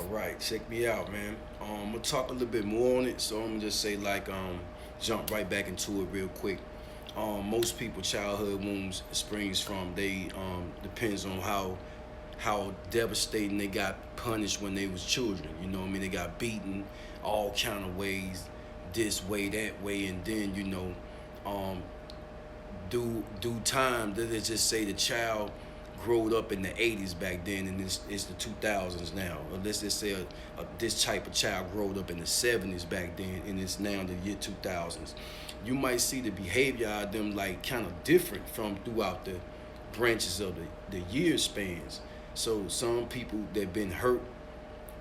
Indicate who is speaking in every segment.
Speaker 1: Right, check me out, man. I'm gonna talk a little bit more on it, so I'm gonna just say like jump right back into it real quick. Most people childhood wounds springs from they depends on how devastating they got punished when they was children. You know what I mean? They got beaten all kind of ways, this way, that way, and then um do time. Let's just say the child growed up in the 80s back then, and it's the 2000s now. Or let's just say this type of child growed up in the 70s back then, and it's now the year 2000s. You might see the behavior of them like kind of different from throughout the branches of the year spans. So some people that been hurt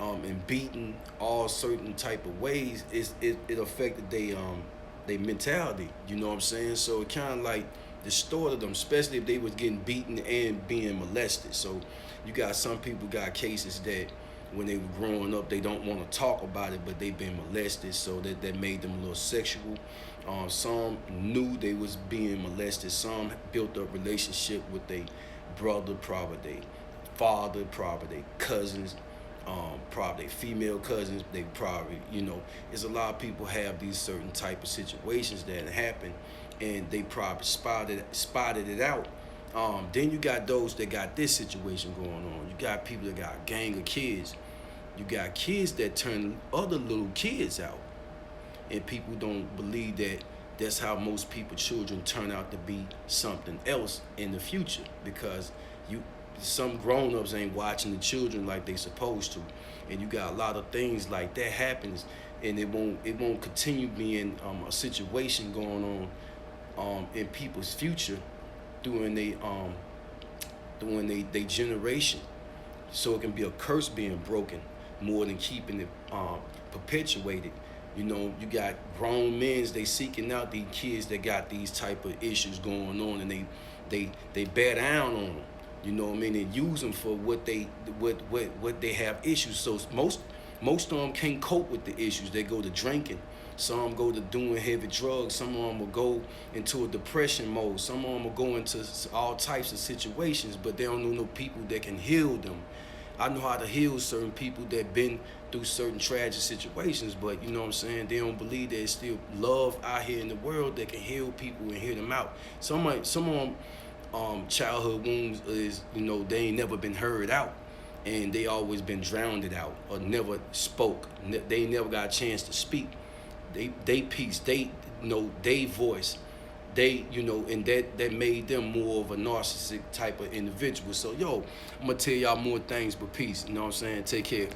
Speaker 1: and beaten all certain type of ways, it affected they mentality. You know what I'm saying? So it kind of like distorted them, especially if they was getting beaten and being molested. So you got some people got cases that when they were growing up, they don't want to talk about it, but they've been molested, so that made them a little sexual. Some knew they was being molested. Some built up relationship with their brother, probably their father, probably their cousins, probably female cousins. They probably, there's a lot of people have these certain type of situations that happen, and they probably spotted it out. Then you got those that got this situation going on. You got people that got a gang of kids. You got kids that turn other little kids out, and people don't believe that that's how most people children turn out to be something else in the future, because you some grown-ups ain't watching the children like they supposed to, and you got a lot of things like that happens, and it won't continue being a situation going on in people's future during they generation. So it can be a curse being broken more than keeping it perpetuated. You got grown men, they seeking out these kids that got these type of issues going on, and they bear down on them. You know what I mean? And use them for what they have issues. So most of them can't cope with the issues. They go to drinking. Some go to doing heavy drugs. Some of them will go into a depression mode. Some of them will go into all types of situations, but they don't know no people that can heal them. I know how to heal certain people that been through certain tragic situations, but you know what I'm saying? They don't believe there's still love out here in the world that can heal people and hear them out. Some of them childhood wounds is, they ain't never been heard out, and they always been drowned out or never spoke. They never got a chance to speak. They piece, they voice, and that made them more of a narcissistic type of individual. So I'm gonna tell y'all more things, but peace. You know what I'm saying? Take care.